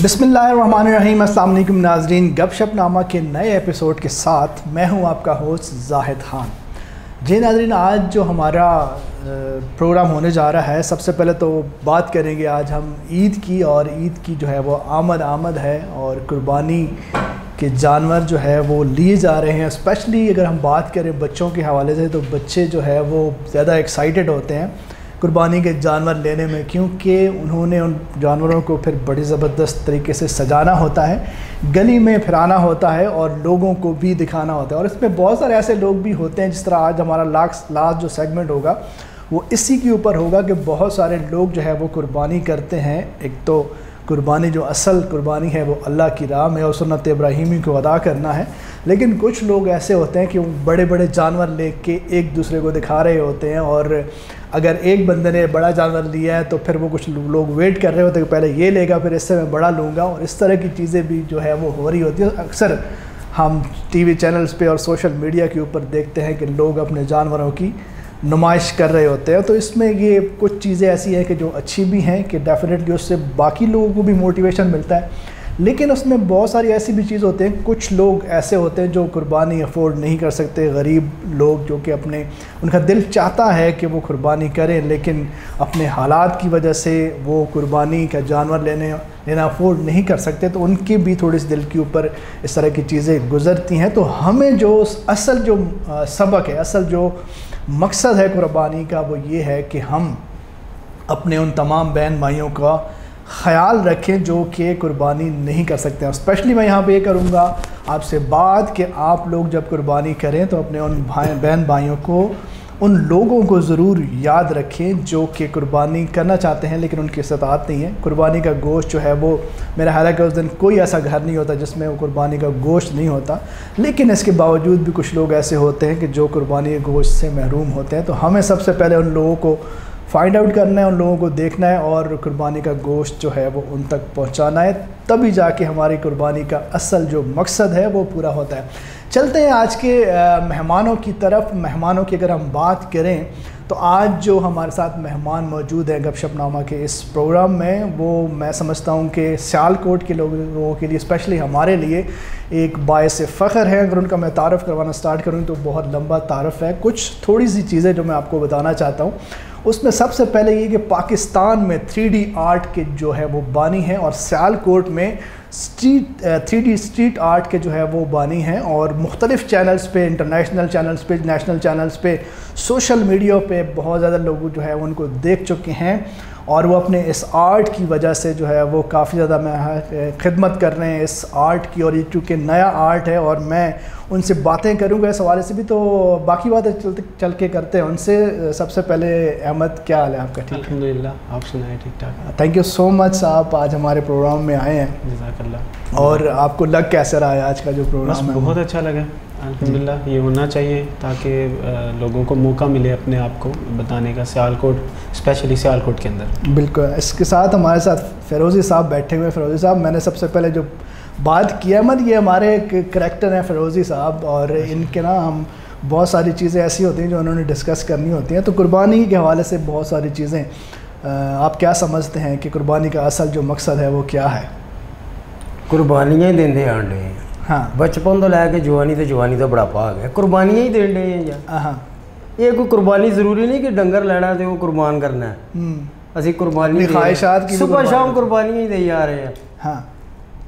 बिस्मिल्लाहिर्रहमानिर्रहीम। अस्सलाम वालेकुम नाज़रीन, गपशप नामा के नए एपिसोड के साथ मैं हूं आपका होस्ट जाहिद खान। जी नाज़रीन, आज जो हमारा प्रोग्राम होने जा रहा है, सबसे पहले तो बात करेंगे आज हम ईद की, और ईद की जो है वो आमद है और कुर्बानी के जानवर जो है वो लिए जा रहे हैं। स्पेशली अगर हम बात करें बच्चों के हवाले से, तो बच्चे जो है वो ज़्यादा एक्साइटेड होते हैं कुर्बानी के जानवर लेने में, क्योंकि उन्होंने उन जानवरों को फिर बड़ी ज़बरदस्त तरीके से सजाना होता है, गली में फिराना होता है और लोगों को भी दिखाना होता है। और इसमें बहुत सारे ऐसे लोग भी होते हैं, जिस तरह आज हमारा लास्ट जो सेगमेंट होगा वो इसी के ऊपर होगा कि बहुत सारे लोग जो है वो कुर्बानी करते हैं। एक तो कुर्बानी जो असल कुर्बानी है वो अल्लाह की राह में और सुन्नत इब्राहीमी को अदा करना है, लेकिन कुछ लोग ऐसे होते हैं कि वो बड़े बड़े जानवर लेके एक दूसरे को दिखा रहे होते हैं, और अगर एक बंदे ने बड़ा जानवर लिया है तो फिर वो कुछ लोग वेट कर रहे होते हैं कि पहले ये लेगा फिर इससे मैं बड़ा लूँगा, और इस तरह की चीज़ें भी जो है वो हो रही होती है। अक्सर हम टीवी चैनल्स पे और सोशल मीडिया के ऊपर देखते हैं कि लोग अपने जानवरों की नुमाइश कर रहे होते हैं। तो इसमें ये कुछ चीज़ें ऐसी हैं कि जो अच्छी भी हैं कि डेफिनेटली उससे बाकी लोगों को भी मोटिवेशन मिलता है, लेकिन उसमें बहुत सारी ऐसी भी चीज़ होते हैं। कुछ लोग ऐसे होते हैं जो कुर्बानी अफोर्ड नहीं कर सकते, गरीब लोग जो कि उनका दिल चाहता है कि वो कुर्बानी करें, लेकिन अपने हालात की वजह से वो कुर्बानी का जानवर लेना अफोर्ड नहीं कर सकते, तो उनकी भी थोड़ी सी दिल के ऊपर इस तरह की चीज़ें गुजरती हैं। तो हमें जो असल जो सबक है, असल जो मकसद है कुर्बानी का, वो ये है कि हम अपने उन तमाम बहन भाइयों का ख़याल रखें जो कि कुर्बानी नहीं कर सकते हैं। स्पेशली मैं यहाँ पे ये करूँगा आपसे बात कि आप लोग जब कुर्बानी करें तो अपने उन बहन भाइयों को, उन लोगों को ज़रूर याद रखें जो कि कुर्बानी करना चाहते हैं लेकिन उनकी इस्तात नहीं है। कुर्बानी का गोश्त जो है वो, मेरा ख्याल है कि उस दिन कोई ऐसा घर नहीं होता जिसमें वो कुर्बानी का गोश्त नहीं होता, लेकिन इसके बावजूद भी कुछ लोग ऐसे होते हैं कि जो कुर्बानी के गोश्त से महरूम होते हैं। तो हमें सबसे पहले उन लोगों को फाइंड आउट करना है, उन लोगों को देखना है और कुर्बानी का गोश्त जो है वो उन तक पहुंचाना है, तभी जाके हमारी कुर्बानी का असल जो मकसद है वो पूरा होता है। चलते हैं आज के मेहमानों की तरफ। मेहमानों की अगर हम बात करें तो आज जो हमारे साथ मेहमान मौजूद हैं गपशप नामा के इस प्रोग्राम में, वो मैं समझता हूँ कि सियालकोट के लोगों के लिए, स्पेशली हमारे लिए एक बायस फ़ख्र है। अगर उनका मैं तारफ़ करवाना स्टार्ट करूँ तो बहुत लंबा तारफ़ है। कुछ थोड़ी सी चीज़ें जो मैं आपको बताना चाहता हूँ, उसमें सबसे पहले ये कि पाकिस्तान में 3D आर्ट के जो है वो बानी हैं, और सियालकोट में 3D स्ट्रीट आर्ट के जो है वो बानी हैं, और मुख्तलिफ़ चैनल्स पे, इंटरनेशनल चैनल्स पे, नेशनल चैनल्स पे, सोशल मीडिया पे बहुत ज़्यादा लोग जो है उनको देख चुके हैं, और वो अपने इस आर्ट की वजह से जो है वो काफ़ी ज़्यादा खिदमत कर रहे हैं इस आर्ट की। और ये चूँकि नया आर्ट है और मैं उनसे बातें करूँगा इस हवाले से भी, तो बाकी बातें चल के करते हैं उनसे। सबसे पहले अहमद, क्या हाल है आपका? ठीक, अल्हम्दुलिल्लाह, आप सुनाए? ठीक ठाक। थैंक यू सो मच, आप आज हमारे प्रोग्राम में आए हैं। जज़ाकल्लाह। और आपको लग कैसा रहा है आज का जो प्रोग्राम है? बहुत अच्छा लगा, अल्हम्दुलिल्लाह। ये होना चाहिए ताकि लोगों को मौका मिले अपने आप को बताने का, सियालकोट, स्पेशली सियालकोट के अंदर। बिल्कुल। इसके साथ हमारे साथ फ़िरोज़ी साहब बैठे हुए हैं। फ़िरोज़ी साहब, मैंने सबसे पहले जो बात किया ये हमारे एक करैक्टर हैं फ़िरोज़ी साहब, और इनके ना हम बहुत सारी चीज़ें ऐसी होती हैं जो उन्होंने डिस्कस करनी होती हैं। तो कुर्बानी के हवाले से बहुत सारी चीज़ें आप क्या समझते हैं कि कुर्बानी का असल जो मकसद है वो क्या है? कुर्बानियाँ ही देंदे आंडे हैं। हाँ, बचपन तो लैके जवानी तो बुढ़ापा आ गया, कुर्बानियाँ ही देंदे हैं यार। हाँ, ये कोई कुर्बानी ज़रूरी नहीं कि डंगर लेना तो वो कुर्बान करना है। असी कुर्बानी ख्वाहिशात की सुबह शाम कुर्बानियाँ ही दे आ रहे हैं। हाँ,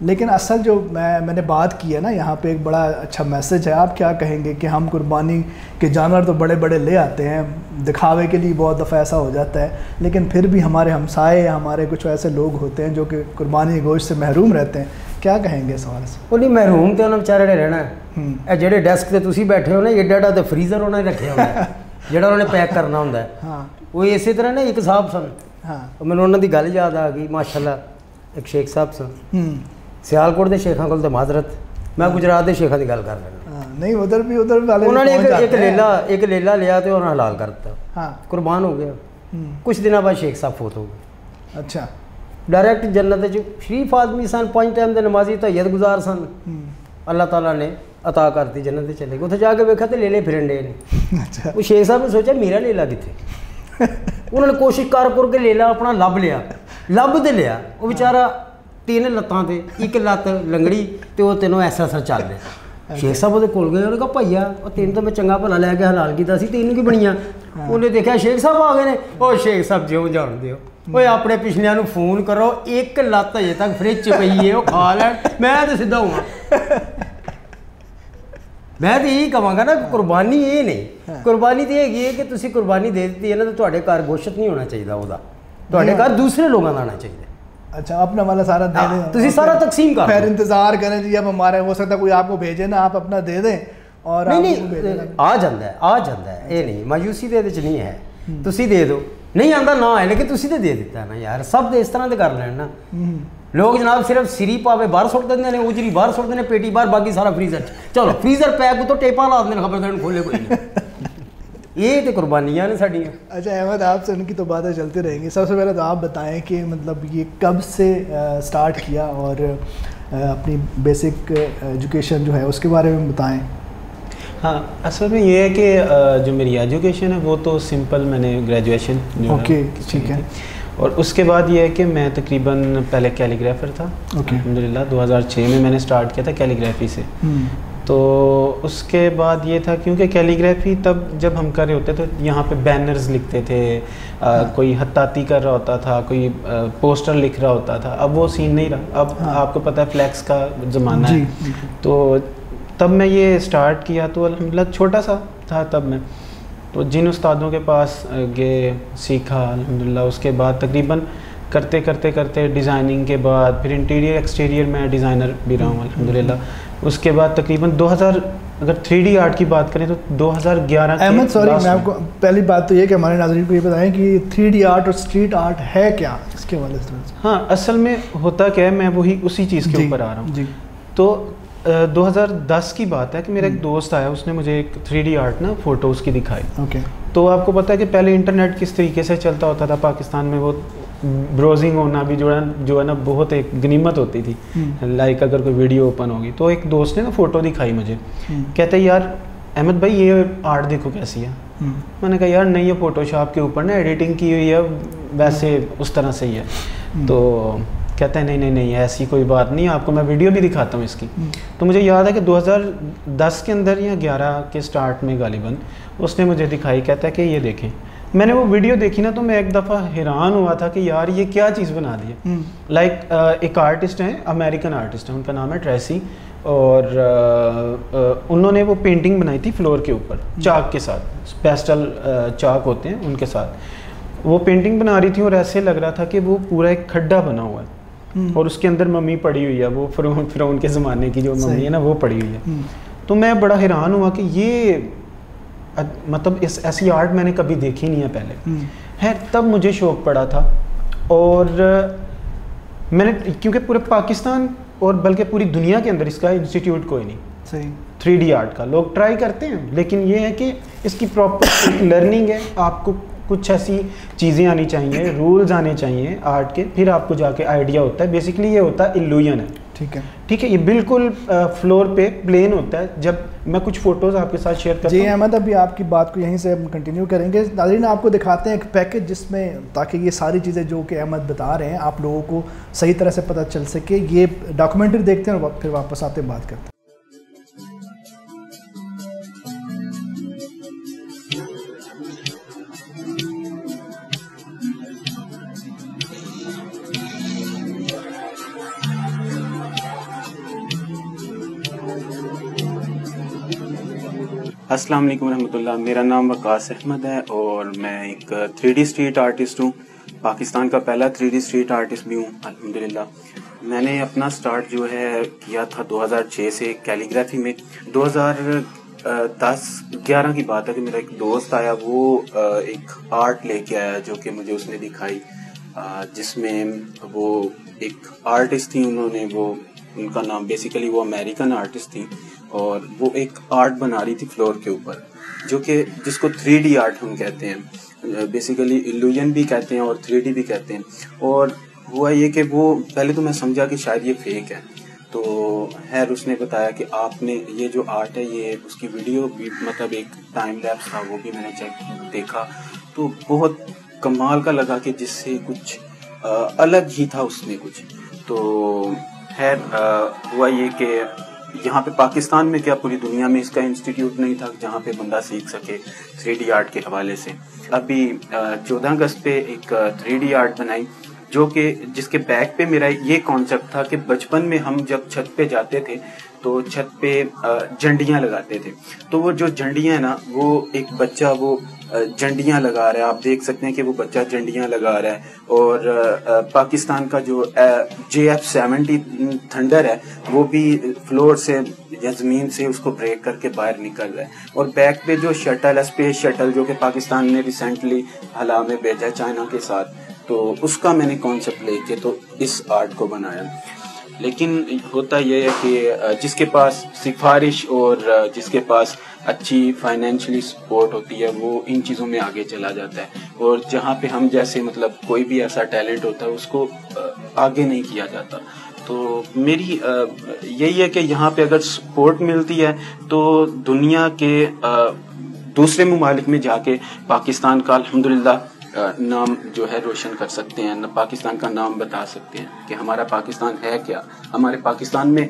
लेकिन असल जो मैंने बात की है ना, यहाँ पे एक बड़ा अच्छा मैसेज है। आप क्या कहेंगे कि हम कुर्बानी के जानवर तो बड़े बड़े ले आते हैं, दिखावे के लिए बहुत दफ़ा ऐसा हो जाता है, लेकिन फिर भी हमारे हमसाए या हमारे कुछ ऐसे लोग होते हैं जो कि कुर्बानी के गोश्त से महरूम रहते हैं। क्या कहेंगे इस हवाले से? वो नहीं, महरूम तो उन्होंने बेचारे ने रहना है। जेडे डेस्क से तुसी बैठे हो ना, एडा तो फ्रीज़र उन्होंने रखे होना है जेड़ा उन्होंने पैक करना होंदा है। हाँ, वो इसी तरह ना एक साहब सन। हाँ, मैंने उन्होंने गल याद आ गई, माशाल्लाह। एक शेख साहब सन, सियालकोट के शेखों को तो माजरत, मैं गुजरात के शेखों की गल कर रहा। नहीं, उधर भी वाले उन्होंने एक लेला लिया तो उन्होंने हलाल कर दिया। हाँ, कुर्बान हो गया। कुछ दिनों बाद शेख साहब फोत हो गए। अच्छा। डायरैक्ट जन्नत शरीफ आदमी सन, 5 टाइम के नमाजी तहयत गुजार सन, अल्लाह ताला ने अता करती, जन्नत चले गए। उसे जाके वेखा तो लेले फिरन डे ने। अच्छा। वो शेख साहब ने सोचा मेरा लेला कितने उन्होंने कोशिश कर के लेला अपना लभ लिया, लभ तो लिया। वो बेचारा 3 ਲੱਤਾਂ ਤੇ, ਇੱਕ ਲੱਤ ਲੰਗੜੀ ਤੇ ਉਹ ਤੈਨੂੰ ਐਸਾ ਚੱਲ ਰਿਹਾ। ਸ਼ੇਖ ਸਾਹਿਬ ਉਹਦੇ ਕੋਲ ਗਏ, ਉਹਨੇ ਕਿਹਾ ਭਈਆ ਉਹ ਤੈਨੂੰ ਤਾਂ ਮੈਂ ਚੰਗਾ ਭਲਾ ਲੈ ਕੇ ਹਲਾਲ ਕੀਤਾ ਸੀ, ਤੈਨੂੰ ਕੀ ਬਣੀਆਂ? ਉਹਨੇ ਦੇਖਿਆ ਸ਼ੇਖ ਸਾਹਿਬ ਆ ਗਏ ਨੇ। ਉਹ ਸ਼ੇਖ ਸਾਹਿਬ ਜਿਉਂ ਜਾਣਦੇ ਹੋ, ਓਏ ਆਪਣੇ ਪਿਛਲਿਆਂ ਨੂੰ ਫੋਨ ਕਰੋ, ਇੱਕ ਲੱਤ ਅਜੇ ਤੱਕ ਫ੍ਰਿਜ 'ਚ ਪਈ ਹੈ, ਉਹ ਖਾ ਲੈਣ, ਮੈਂ ਤਾਂ ਸਿੱਧਾ ਹੋਵਾਂ। ਮੈਂ ਤਾਂ ਇਹੀ ਕਹਾਂਗਾ ਨਾ, ਕੁਰਬਾਨੀ ਇਹ ਨਹੀਂ, ਕੁਰਬਾਨੀ ਤਾਂ ਹੈਗੀ ਹੈ ਕਿ ਤੁਸੀਂ ਕੁਰਬਾਨੀ ਦੇ ਦਿੱਤੀ ਹੈ ਨਾ, ਤਾਂ ਤੁਹਾਡੇ ਘਰ ਗੋਸ਼ਤ ਨਹੀਂ ਹੋਣਾ ਚਾਹੀਦਾ, ਉਹਦਾ ਤੁਹਾਡੇ ਘਰ ਦੂਸਰੇ ਲੋਕਾਂ ਦਾ आना चाहिए। अच्छा, अपना वाला सारा दे दें, तुसी सारा तकसीम कर, फिर इंतजार करें जी अब हमारे, हो सकता है कोई आपको भेजे ना, आप अपना दे दें और नहीं आ जाता है ये नहीं, मायूसी दे विच नहीं है, तुसी दे दो, नहीं आंदा ना है, लेकिन तुसी तो दे दिता ना यार, सब दे इस तरह दे कर लैन ना। लोग जनाब सिर्फ सिरी पावे बाहर सुट देंगे ने, उजरी बाहर सुट देंगे, पेटी बाहर, बाकी सारा फ्रीजर। चलो फ्रीजर पैक तो टेपा ला देंगे, खबर खोले कोई नहीं। ये तो कुर्बानियाँ ने साड़ियाँ। अच्छा अहमद, आपसे उनकी तो बातें चलती रहेंगी। सबसे पहले तो आप बताएं कि मतलब ये कब से स्टार्ट किया और अपनी बेसिक एजुकेशन जो है उसके बारे में बताएं। हाँ, असल में ये है कि जो मेरी एजुकेशन है वो तो सिंपल, मैंने ग्रेजुएशन जो ओके ठीक है, और उसके बाद ये है कि मैं तकरीबन पहले कैलीग्राफर था। अल्हम्दुलिल्लाह 2006 में मैंने स्टार्ट किया था कैलीग्राफी से। तो उसके बाद ये था, क्योंकि कैलीग्राफी तब जब हम कर रहे होते तो यहाँ पे बैनर्स लिखते थे, कोई हत्ताती कर रहा होता था, कोई पोस्टर लिख रहा होता था। अब वो सीन नहीं रहा, अब आपको पता है फ्लैक्स का ज़माना है। तो तब मैं ये स्टार्ट किया तो अल्हम्दुलिल्लाह छोटा सा था तब मैं, तो जिन उस्तादों के पास गए, सीखा अल्हम्दुलिल्लाह। उसके बाद तकरीबन करते करते करते डिज़ाइनिंग के बाद फिर इंटीरियर एक्सटीरियर में डिज़ाइनर भी रहा हूँ अल्हम्दुलिल्लाह। उसके बाद तकरीबन 2000, अगर 3D आर्ट की बात करें तो 2011 के अहमद सॉरी, मैं आपको पहली बात तो ये कि हमारे नाज़रीन को ये बताएं कि 3D आर्ट और स्ट्रीट आर्ट है क्या, इसके वाले से। हाँ, असल में होता क्या है, मैं वही उसी चीज़ के ऊपर आ रहा हूँ। तो 2010 की बात है कि मेरा एक दोस्त आया, उसने मुझे एक 3D आर्ट ना फ़ोटो उसकी दिखाई। ओके। तो आपको पता है कि पहले इंटरनेट किस तरीके से चलता होता था पाकिस्तान में, वो ब्राउजिंग होना भी जो है ना बहुत एक गनीमत होती थी। लाइक अगर कोई वीडियो ओपन होगी तो एक दोस्त ने ना फ़ोटो दिखाई मुझे, कहते यार अहमद भाई ये आर्ट देखो कैसी है। मैंने कहा यार नहीं, ये फ़ोटोशॉप के ऊपर ना एडिटिंग की हुई है, वैसे उस तरह से ही है। तो कहते हैं नहीं ऐसी कोई बात नहीं, आपको मैं वीडियो भी दिखाता हूँ इसकी। तो मुझे याद है कि 2010 के अंदर या 11 के स्टार्ट में गालिबन उसने मुझे दिखाई, कहता है कि ये देखें। मैंने वो वीडियो देखी ना तो मैं एक दफ़ा हैरान हुआ था कि यार ये क्या चीज़ बना दी है। लाइक एक आर्टिस्ट हैं, अमेरिकन आर्टिस्ट हैं, उनका नाम है ट्रेसी, और उन्होंने वो पेंटिंग बनाई थी फ्लोर के ऊपर चाक के साथ, पेस्टल चाक होते हैं उनके साथ। वो पेंटिंग बना रही थी और ऐसे लग रहा था कि वो पूरा एक खड्डा बना हुआ है और उसके अंदर मम्मी पड़ी हुई है, वो फिरौन के ज़माने की जो मम्मी है ना वो पड़ी हुई है। तो मैं बड़ा हैरान हुआ कि ये मतलब इस ऐसी आर्ट मैंने कभी देखी नहीं है पहले है। तब मुझे शौक़ पड़ा था, और मैंने, क्योंकि पूरे पाकिस्तान और बल्कि पूरी दुनिया के अंदर इसका इंस्टीट्यूट कोई नहीं सही 3D आर्ट का। लोग ट्राई करते हैं, लेकिन ये है कि इसकी प्रॉपर लर्निंग है, आपको कुछ ऐसी चीज़ें आनी चाहिए, रूल्स आने चाहिए आर्ट के, फिर आपको जाके आइडिया होता है। बेसिकली ये होता है इल्यूजन है, ठीक है। ये बिल्कुल फ्लोर पे प्लेन होता है। जब मैं कुछ फ़ोटोज़ आपके साथ शेयर करता हूँ। जी अहमद, अभी आपकी बात को यहीं से हम कंटिन्यू करेंगे। नाज़रीन आपको दिखाते हैं एक पैकेज जिसमें, ताकि ये सारी चीज़ें जो कि अहमद बता रहे हैं आप लोगों को सही तरह से पता चल सके। ये डॉक्यूमेंट्री देखते हैं और फिर वापस आते हैं, बात करते हैं। अस्सलाम वालेकुम रहमतुल्लाह। मेरा नाम वकास अहमद है और मैं एक 3D स्ट्रीट आर्टिस्ट हूँ। पाकिस्तान का पहला 3D स्ट्रीट आर्टिस्ट भी हूँ अल्हम्दुलिल्लाह। मैंने अपना स्टार्ट जो है किया था 2006 से कैलीग्राफी में। 2010-11 की बात है कि मेरा एक दोस्त आया, वो एक आर्ट लेके आया जो कि मुझे उसने दिखाई, जिसमें वो एक आर्टिस्ट थी, उन्होंने वो, उनका नाम बेसिकली वो अमेरिकन आर्टिस्ट थी, और वो एक आर्ट बना रही थी फ्लोर के ऊपर, जो कि जिसको 3D आर्ट हम कहते हैं। बेसिकली इल्यूजन भी कहते हैं और 3D भी कहते हैं। और हुआ ये कि वो पहले तो मैं समझा कि शायद ये फेक है, तो खैर उसने बताया कि आपने ये जो आर्ट है, ये उसकी वीडियो भी, मतलब एक टाइम लैप्स था, वो भी मैंने चेक देखा, तो बहुत कमाल का लगा कि जिससे कुछ अलग ही था उसमें कुछ। तो खैर हुआ ये कि यहाँ पे पाकिस्तान में क्या पूरी दुनिया में इसका इंस्टीट्यूट नहीं था जहाँ पे बंदा सीख सके 3D आर्ट के हवाले से। अभी 14 अगस्त पे एक 3D आर्ट बनाई जो कि जिसके बैक पे मेरा ये कॉन्सेप्ट था कि बचपन में हम जब छत पे जाते थे तो छत पे झंडियाँ लगाते थे, तो वो जो झंडियाँ ना वो एक बच्चा वो झंडियाँ लगा रहा है, आप देख सकते हैं कि वो बच्चा झंडियाँ लगा रहा है। और पाकिस्तान का जो JF-70 थंडर है वो भी फ्लोर से या ज़मीन से उसको ब्रेक करके बाहर निकल रहा है। और बैक पे जो शटल है, स्पेस शटल, जो कि पाकिस्तान ने रिसेंटली हला में भेजा चाइना के साथ, तो उसका मैंने कॉन्सेप्ट लेके तो इस आर्ट को बनाया। लेकिन होता यह है कि जिसके पास सिफारिश और जिसके पास अच्छी फाइनेंशियली सपोर्ट होती है वो इन चीज़ों में आगे चला जाता है, और जहाँ पे हम जैसे मतलब कोई भी ऐसा टैलेंट होता है उसको आगे नहीं किया जाता। तो मेरी यही है कि यहाँ पे अगर सपोर्ट मिलती है तो दुनिया के दूसरे ममालिक में जाके पाकिस्तान का अल्हम्दुलिल्लाह नाम जो है रोशन कर सकते हैं, पाकिस्तान का नाम बता सकते हैं कि हमारा पाकिस्तान है क्या। हमारे पाकिस्तान में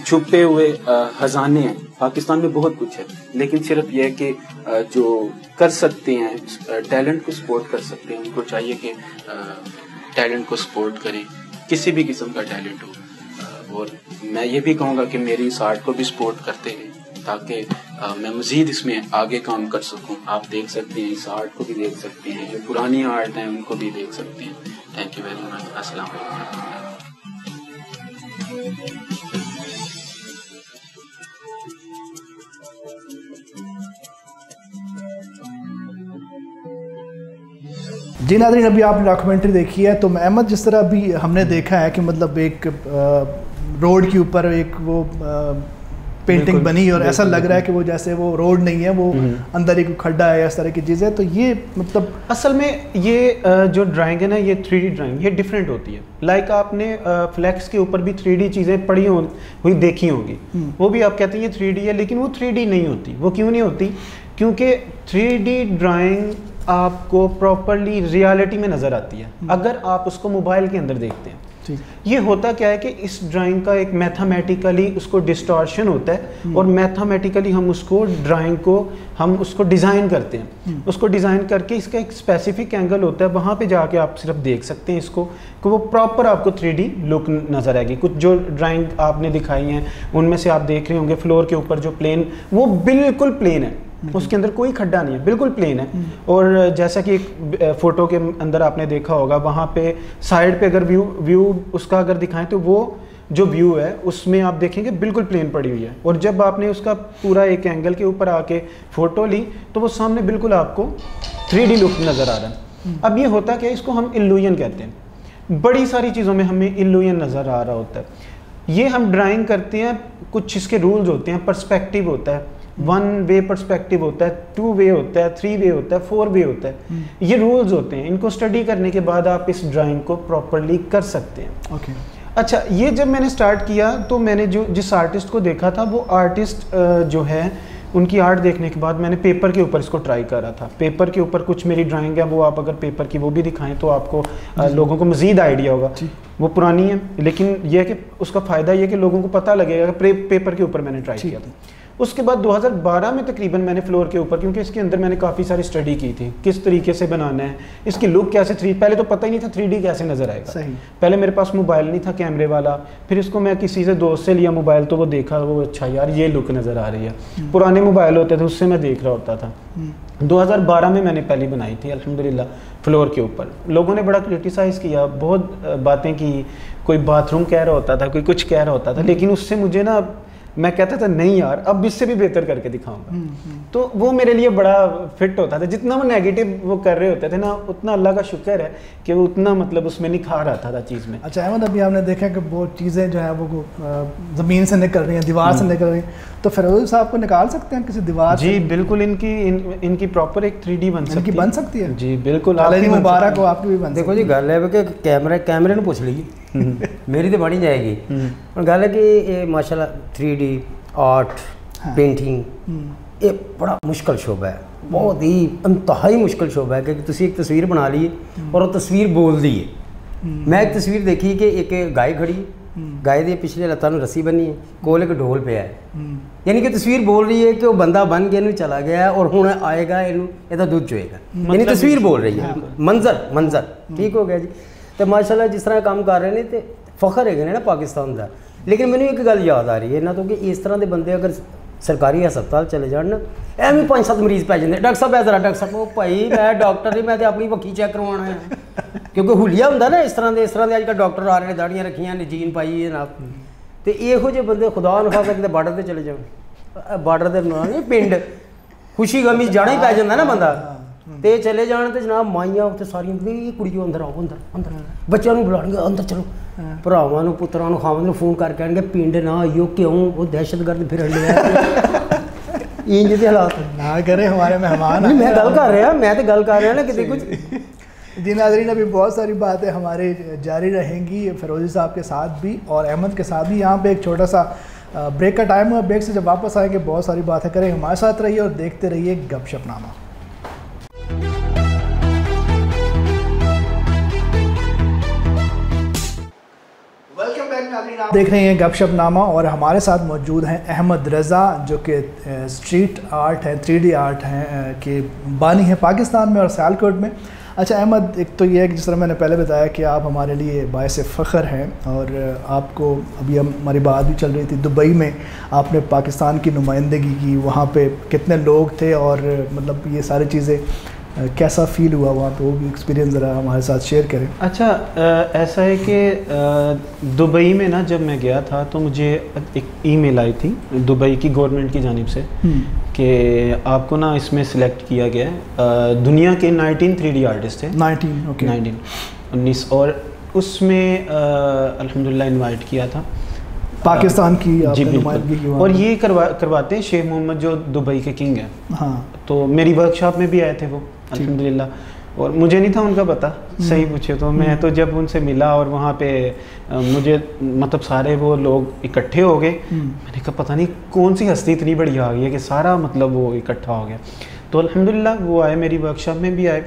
छुपे हुए खजाने हैं, पाकिस्तान में बहुत कुछ है, लेकिन सिर्फ यह है कि जो कर सकते हैं टैलेंट को सपोर्ट कर सकते हैं, उनको चाहिए कि टैलेंट को सपोर्ट करें, किसी भी किस्म का टैलेंट हो। और मैं ये भी कहूँगा कि मेरी इस आर्ट को भी सपोर्ट करते हैं ताकि मैं मज़ीद इसमें आगे काम कर सकूं। आप देख सकते हैं, इस आर्ट को भी देख सकते हैं, जो पुरानी आर्ट है उनको भी देख सकते हैं। Thank you very much. अस्सलाम वालेकुम। जी नाज़रीन, अभी आपने डॉक्यूमेंट्री देखी है, तो अहमद जिस तरह अभी हमने देखा है कि मतलब एक रोड के ऊपर एक वो पेंटिंग बनी और ऐसा लग रहा है कि वो जैसे वो रोड नहीं है, वो अंदर एक खड्डा है, इस तरह की चीज़ें। तो ये मतलब असल में ये जो ड्राइंग है ना, ये 3D ड्राइंग ये डिफरेंट होती है। लाइक आपने फ्लैक्स के ऊपर भी 3D चीज़ें पड़ी हुई देखी होंगी, वो भी आप कहते हैं ये 3D है, लेकिन वो 3D नहीं होती। वो क्यों नहीं होती? क्योंकि 3D ड्राइंग आपको प्रॉपरली रियलिटी में नज़र आती है अगर आप उसको मोबाइल के अंदर देखते हैं। ये होता क्या है कि इस ड्राइंग का एक मैथमेटिकली उसको डिस्टॉर्शन होता है और मैथमेटिकली हम उसको ड्राइंग को हम उसको डिज़ाइन करते हैं। उसको डिज़ाइन करके इसका एक स्पेसिफिक एंगल होता है, वहाँ पे जाके आप सिर्फ देख सकते हैं इसको कि वो प्रॉपर आपको 3D लुक नज़र आएगी। कुछ जो ड्राइंग आपने दिखाई हैं उनमें से आप देख रहे होंगे फ्लोर के ऊपर जो प्लेन, वो बिल्कुल प्लेन है, उसके अंदर कोई खड्डा नहीं है, बिल्कुल प्लेन है। और जैसा कि एक फ़ोटो के अंदर आपने देखा होगा, वहाँ पे साइड पे अगर व्यू उसका अगर दिखाएं तो वो जो व्यू है उसमें आप देखेंगे बिल्कुल प्लेन पड़ी हुई है। और जब आपने उसका पूरा एक एंगल के ऊपर आके फ़ोटो ली तो वो सामने बिल्कुल आपको 3D लुक नज़र आ रहा है। अब ये होता क्या है, इसको हम इल्यूजन कहते हैं। बड़ी सारी चीज़ों में हमें इल्यूजन नज़र आ रहा होता है। ये हम ड्राइंग करते हैं, कुछ इसके रूल्स होते हैं, पर्सपेक्टिव होता है, 1 वे पर्सपेक्टिव होता है, 2 वे होता है, 3 वे होता है, 4 वे होता है। ये रूल्स होते हैं, इनको स्टडी करने के बाद आप इस ड्राइंग को प्रॉपरली कर सकते हैं। ओके। अच्छा, ये जब मैंने स्टार्ट किया तो मैंने जिस आर्टिस्ट को देखा था वो आर्टिस्ट जो है उनकी आर्ट देखने के बाद मैंने पेपर के ऊपर इसको ट्राई करा था। पेपर के ऊपर कुछ मेरी ड्राइंग है, वो आप अगर पेपर की वो भी दिखाएं तो आपको लोगों को मज़ीद आइडिया होगा। वो पुरानी है लेकिन यह है कि उसका फ़ायदा ये कि लोगों को पता लगेगा कि पेपर के ऊपर मैंने ट्राई किया था। उसके बाद 2012 में तकरीबन मैंने फ्लोर के ऊपर, क्योंकि इसके अंदर मैंने काफ़ी सारी स्टडी की थी किस तरीके से बनाना है, इसकी लुक कैसे पहले तो पता ही नहीं था 3D कैसे नज़र आएगा। सही। पहले मेरे पास मोबाइल नहीं था कैमरे वाला, फिर इसको मैं किसी से दोस्त से लिया मोबाइल तो वो देखा, वो अच्छा यार ये लुक नज़र आ रही है। पुराने मोबाइल होते थे उससे मैं देख रहा होता था। 2012 में मैंने पहली बनाई थी अल्हम्दुलिल्लाह फ्लोर के ऊपर। लोगों ने बड़ा क्रिटिसाइज़ किया, बहुत बातें की, कोई बाथरूम कह रहा होता था, कोई कुछ कह रहा होता था, लेकिन उससे मुझे ना मैं कहता था नहीं यार अब इससे भी बेहतर करके दिखाऊंगा। तो वो मेरे लिए बड़ा फिट होता था। जितना वो नेगेटिव वो कर रहे होते थे ना, उतना अल्लाह का शुक्र है कि वो उतना मतलब उसमें निखार आता था चीज़ में। अच्छा अहमद, अभी आपने देखा कि वो चीज़ें जो है वो ज़मीन से निकल रही हैं, दीवार से निकल रही हैं, तो फिरोज साहब को निकाल सकते हैं किसी दीवार जी से? बिल्कुल, इनकी प्रॉपर एक 3D बन सकती है जी बिल्कुल। मुबारक हो, आपकी भी बन। देखो जी गल है कि कैमरे पूछ लीजिए मेरी तो बनी जाएगी। और गल है कि ये माशाल्लाह 3D आर्ट पेंटिंग ये बड़ा मुश्किल शोबा है, बहुत ही इंतहाई मुश्किल शोबा है कि तुसी एक तस्वीर बना ली और वो तस्वीर बोल दी है। मैं एक तस्वीर देखी कि एक गाय खड़ी, गाय के पिछले लत्तां नूं रस्सी बनी है, कोल एक ढोल पे है, यानी कि तस्वीर बोल रही है कि वो बंदा बन के इनू चला गया और हुण आएगा इनू इहदा दूध चोएगा, यानी तस्वीर बोल रही है, मंजर ठीक हो गया जी। तो माशाल्लाह जिस तरह काम कर रहे हैं तो फखर है ना पाकिस्तान का। लेकिन मैंने एक गल याद आ रही है इन्हों तो कि इस तरह के बंदे अगर सरकारी हस्पताल चले जान ना, एवं 5-7 मरीज पै जाते, डॉक्टर साहब इधर, डॉक्टर साहब भाई मैं डॉक्टर नहीं, मैं तो अपनी वक्की चेक करवाना है, क्योंकि हुलिया होंगे ना इस तरह के अजकल डॉक्टर आ रहे हैं, दाड़ियाँ रखियाँ ने, जीन पाई है जनाब। तो यहो जे बंदे खुदा न खासा किते बार्डर पर चले जाओ, बार्डर के नहीं पिंड खुशी गमी जाना ही पै जाता ना बंदा, तो चले जान तो जनाब माइयां उत्ते सारियां कुड़ियों अंदर आओ, अंदर बच्चों को बुलाएंगे अंदर चलो, भरावां पुत्रां खावां फोन करके आएंगे पिंड ना आइयो, क्यों वो दहशतगर्द फिर इंज दे हालात ना करें हमारे मेहमान। मैं गल कर रहा ना कि कुछ जी नाज़रीन, अभी बहुत सारी बातें हमारे जारी रहेंगी फ़िरोज़ी साहब के साथ भी और अहमद के साथ भी। यहाँ पे एक छोटा सा ब्रेक का टाइम हुआ, ब्रेक से जब वापस आएंगे बहुत सारी बातें करेंगे। हमारे साथ रहिए और देखते रहिए गपशपनामा। आप देख रहे हैं गपशपनामा और हमारे साथ मौजूद हैं अहमद रज़ा, जो कि स्ट्रीट आर्ट है, 3D आर्ट हैं के बानी हैं पाकिस्तान में और सियालकोट में। अच्छा अहमद, एक तो ये है कि जिस तरह मैंने पहले बताया कि आप हमारे लिए बायस फ़ख्र हैं और आपको अभी हमारी बात भी चल रही थी, दुबई में आपने पाकिस्तान की नुमाइंदगी की, वहाँ पे कितने लोग थे और मतलब ये सारी चीज़ें कैसा फ़ील हुआ वहाँ पे, वो भी एक्सपीरियंस ज़रा हमारे साथ शेयर करें। अच्छा ऐसा है कि दुबई में ना जब मैं गया था तो मुझे एक ईमेल आई थी दुबई की गवर्नमेंट की जानिब से कि आपको ना इसमें सिलेक्ट किया गया है। दुनिया के 19 3D आर्टिस्ट थे, 19 और उसमें अल्हम्दुलिल्लाह इनवाइट किया था पाकिस्तान की। जी बिल्कुल, और ये करवाते हैं शेख मोहम्मद जो दुबई के किंग हैं। हाँ, तो मेरी वर्कशॉप में भी आए थे वो अल्हम्दुलिल्लाह, और मुझे नहीं था उनका पता, सही पूछे तो मैं तो जब उनसे मिला और वहाँ पे मुझे मतलब सारे वो लोग इकट्ठे हो गए, मैंने कहा पता नहीं कौन सी हस्ती इतनी बड़ी आ गई है कि सारा मतलब वो इकट्ठा हो गया। तो अल्हम्दुलिल्लाह वो आए, मेरी वर्कशॉप में भी आए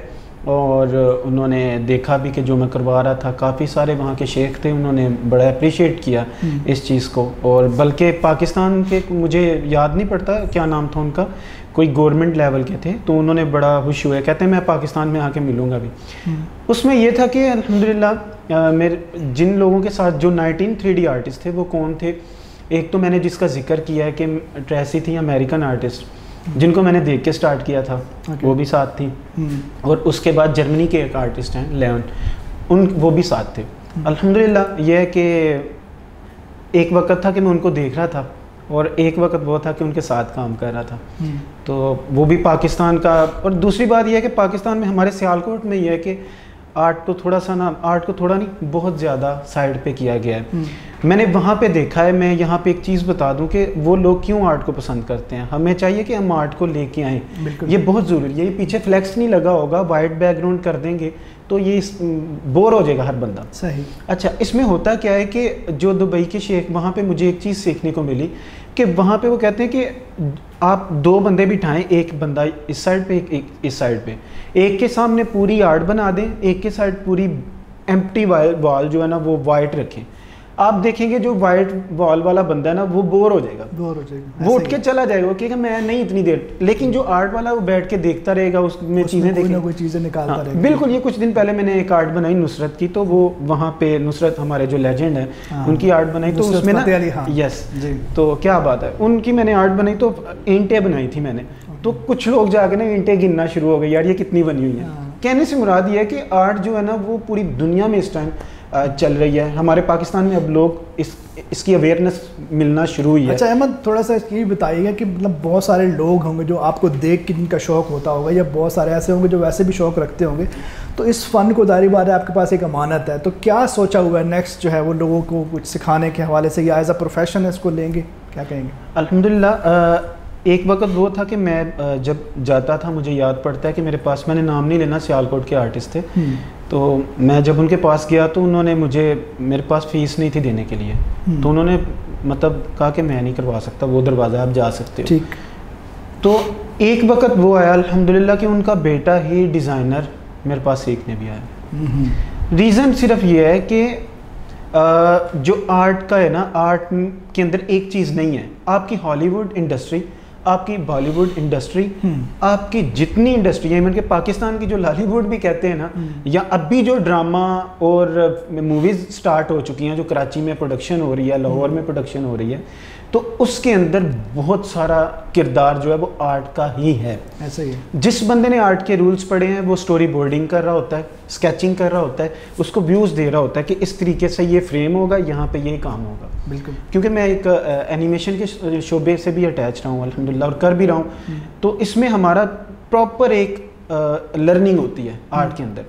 और उन्होंने देखा भी कि जो मैं करवा रहा था, काफ़ी सारे वहाँ के शेख थे, उन्होंने बड़ा अप्रिशिएट किया इस चीज़ को। और बल्कि पाकिस्तान के, मुझे याद नहीं पड़ता क्या नाम था उनका, कोई गवर्नमेंट लेवल के थे, तो उन्होंने बड़ा खुश हुए, कहते हैं मैं पाकिस्तान में आके मिलूँगा भी। उसमें ये था कि अल्हम्दुलिल्लाह मेरे जिन लोगों के साथ जो 19 3D आर्टिस्ट थे वो कौन थे, एक तो मैंने जिसका जिक्र किया है कि ट्रेसी थी अमेरिकन आर्टिस्ट जिनको मैंने देख के स्टार्ट किया था, वो भी साथ थी। और उसके बाद जर्मनी के एक आर्टिस्ट हैं लेवन, वो भी साथ थे। अल्हम्दुलिल्लाह ये है कि एक वक्त था कि मैं उनको देख रहा था और एक वक्त वो था कि उनके साथ काम कर रहा था। तो वो भी पाकिस्तान का। और दूसरी बात यह है कि पाकिस्तान में हमारे सियालकोट में यह है कि आर्ट को थोड़ा सा ना, आर्ट को थोड़ा नहीं बहुत ज़्यादा साइड पे किया गया है। मैंने वहाँ पे देखा है। मैं यहाँ पे एक चीज़ बता दूँ कि वो लोग क्यों आर्ट को पसंद करते हैं। हमें चाहिए कि हम आर्ट को लेके आएँ, ये बहुत ज़रूरी है। ये पीछे फ्लैक्स नहीं लगा होगा, वाइट बैकग्राउंड कर देंगे तो ये बोर हो जाएगा हर बंदा। सही। अच्छा, इसमें होता क्या है कि जो दुबई के शेख, वहाँ पे मुझे एक चीज़ सीखने को मिली कि वहाँ पे वो कहते हैं कि आप दो बंदे बिठाएं, एक बंदा इस साइड पे एक इस साइड पे, एक के सामने पूरी आर्ट बना दें, एक के साइड पूरी एम्प्टी वॉल जो है ना वो वाइट रखें। आप देखेंगे जो वाइट वॉल वाला बंदा है ना वो बोर हो जाएगा, वो उठ के चला जाएगा, वो कहेगा मैं नहीं इतनी देर। लेकिन जो आर्ट वाला वो बैठ के देखता रहेगा, उसमें चीज़ें देखेगा, कोई चीज़ें निकालता रहेगा। बिल्कुल। ये कुछ दिन पहले मैंने एक आर्ट बनाई नुसरत की, तो वो वहाँ पे नुसरत हमारे जो लेजेंड है उनकी आर्ट बनाई, तो उसमें ना यस तो क्या बात है, उनकी मैंने आर्ट बनाई तो ईंटें बनाई थी मैंने। तो कुछ लोग जाके ना ईंटें गिनना शुरू हो गए, यार ये कितनी बनी हुई है। कहने से मुराद ये है कि आर्ट जो है ना वो पूरी दुनिया में इस टाइम चल रही है। हमारे पाकिस्तान में अब लोग इसकी अवेयरनेस मिलना शुरू हुई है। अच्छा अहमद, थोड़ा सा ये बताइएगा कि मतलब बहुत सारे लोग होंगे जो आपको देख के जिनका शौक़ होता होगा, या बहुत सारे ऐसे होंगे जो वैसे भी शौक़ रखते होंगे, तो इस फ़न को दारी बार आपके पास एक अमानत है, तो क्या सोचा हुआ है नेक्स्ट जो है वो लोगों को कुछ सिखाने के हवाले से, या एज अ प्रोफेशन इसको लेंगे, क्या कहेंगे? अल्हम्दुलिल्लाह एक वक्त वो था कि मैं जब जाता था, मुझे याद पड़ता है कि मेरे पास, मैंने नाम नहीं लेना, सियालकोट के आर्टिस्ट थे, तो मैं जब उनके पास गया तो उन्होंने मुझे, मेरे पास फ़ीस नहीं थी देने के लिए, तो उन्होंने मतलब कहा कि मैं नहीं करवा सकता, वो दरवाज़ा आप जा सकते हो। ठीक। तो एक वक्त वो आया अल्हम्दुलिल्लाह कि उनका बेटा ही डिज़ाइनर मेरे पास सीखने भी आया। रीज़न सिर्फ ये है कि जो आर्ट का है ना, आर्ट के अंदर एक चीज़ नहीं है। आपकी हॉलीवुड इंडस्ट्री, आपकी बॉलीवुड इंडस्ट्री, आपकी जितनी इंडस्ट्री है, इवन के पाकिस्तान की जो लॉलीवुड भी कहते हैं ना, या अभी जो ड्रामा और मूवीज़ स्टार्ट हो चुकी हैं, जो कराची में प्रोडक्शन हो रही है, लाहौर में प्रोडक्शन हो रही है, तो उसके अंदर बहुत सारा किरदार जो है वो आर्ट का ही है। ऐसा ही है। जिस बंदे ने आर्ट के रूल्स पढ़े हैं वो स्टोरी बोर्डिंग कर रहा होता है, स्केचिंग कर रहा होता है, उसको व्यूज़ दे रहा होता है कि इस तरीके से ये फ्रेम होगा, यहाँ पे ये काम होगा। बिल्कुल। क्योंकि मैं एक एनिमेशन के शोबे से भी अटैच रहा हूँ अल्हम्दुलिल्लाह, और कर भी रहा हूँ, तो इसमें हमारा प्रॉपर एक लर्निंग होती है आर्ट के अंदर।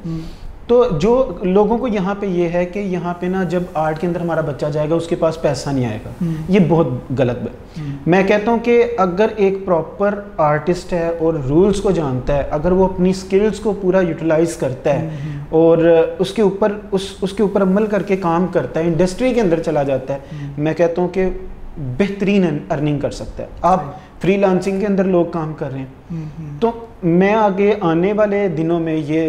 तो जो लोगों को यहाँ पे ये है कि यहाँ पे ना जब आर्ट के अंदर हमारा बच्चा जाएगा उसके पास पैसा नहीं आएगा, ये बहुत गलत है। मैं कहता हूँ कि अगर एक प्रॉपर आर्टिस्ट है और रूल्स को जानता है, अगर वो अपनी स्किल्स को पूरा यूटिलाइज करता है और उसके ऊपर अमल करके काम करता है, इंडस्ट्री के अंदर चला जाता है, मैं कहता हूँ कि बेहतरीन अर्निंग कर सकता है। आप फ्रीलांसिंग के अंदर लोग काम कर रहे हैं, तो मैं आगे आने वाले दिनों में ये